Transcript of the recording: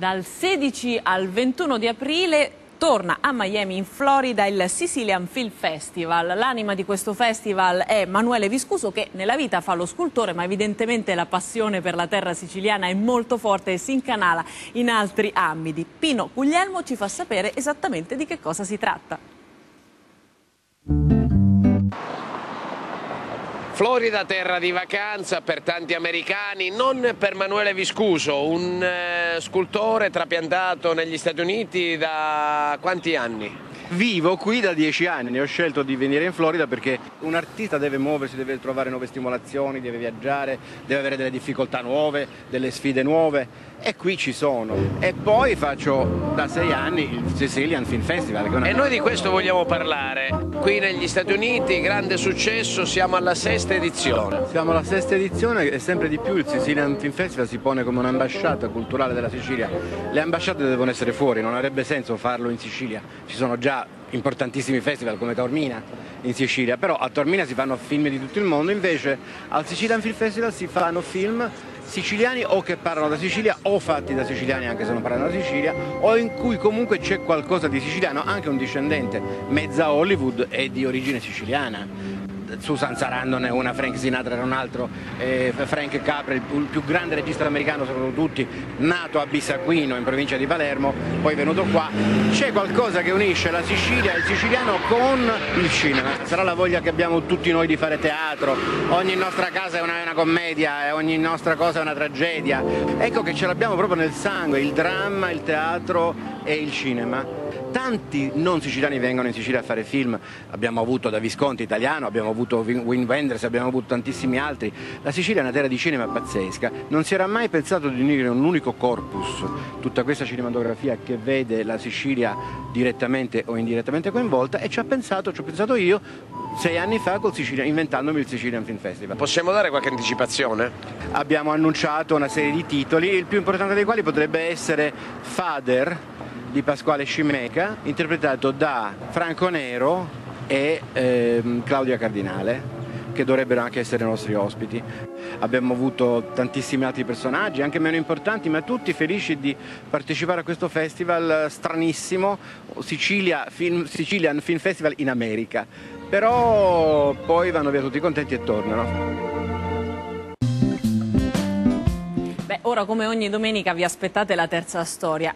Dal 16 al 21 di aprile torna a Miami, in Florida, il Sicilian Film Festival. L'anima di questo festival è Manuele Viscuso, che nella vita fa lo scultore, ma evidentemente la passione per la terra siciliana è molto forte e si incanala in altri ambiti. Pino Guglielmo ci fa sapere esattamente di che cosa si tratta. Florida, terra di vacanza per tanti americani, non per Manuele Viscuso, un scultore trapiantato negli Stati Uniti da quanti anni? Vivo qui da 10 anni, ho scelto di venire in Florida perché un artista deve muoversi, deve trovare nuove stimolazioni, deve viaggiare, deve avere delle difficoltà nuove, delle sfide nuove, e qui ci sono. E poi faccio da 6 anni il Sicilian Film Festival. E noi di questo vogliamo parlare. Qui negli Stati Uniti, grande successo, siamo alla 6ª edizione. Siamo alla 6ª edizione e sempre di più il Sicilian Film Festival si pone come un'ambasciata culturale della Sicilia. Le ambasciate devono essere fuori, non avrebbe senso farlo in Sicilia. Ci sono già importantissimi festival come Taormina in Sicilia, però a Taormina si fanno film di tutto il mondo, invece al Sicilian Film Festival si fanno film siciliani o che parlano da Sicilia o fatti da siciliani anche se non parlano da Sicilia, o in cui comunque c'è qualcosa di siciliano, anche un discendente mezza Hollywood e di origine siciliana. Susan Sarandon è una, Frank Sinatra era un altro, Frank Capra, il più grande regista americano sono tutti, nato a Bisacquino in provincia di Palermo, poi venuto qua. C'è qualcosa che unisce la Sicilia e il siciliano con il cinema. Sarà la voglia che abbiamo tutti noi di fare teatro, ogni nostra casa è una commedia e ogni nostra cosa è una tragedia. Ecco che ce l'abbiamo proprio nel sangue, il dramma, il teatro e il cinema. Tanti non siciliani vengono in Sicilia a fare film, abbiamo avuto da Visconti italiano, abbiamo avuto Wim Wenders, abbiamo avuto tantissimi altri. La Sicilia è una terra di cinema pazzesca, non si era mai pensato di unire un unico corpus, tutta questa cinematografia che vede la Sicilia direttamente o indirettamente coinvolta, e ci ho pensato io 6 anni fa inventandomi il Sicilian Film Festival. Possiamo dare qualche anticipazione? Abbiamo annunciato una serie di titoli, il più importante dei quali potrebbe essere Father di Pasquale Scimeca, interpretato da Franco Nero e Claudia Cardinale, che dovrebbero anche essere nostri ospiti. Abbiamo avuto tantissimi altri personaggi, anche meno importanti, ma tutti felici di partecipare a questo festival stranissimo, Sicilian Film Festival in America. Però poi vanno via tutti contenti e tornano. Ora, come ogni domenica, vi aspettate la terza storia.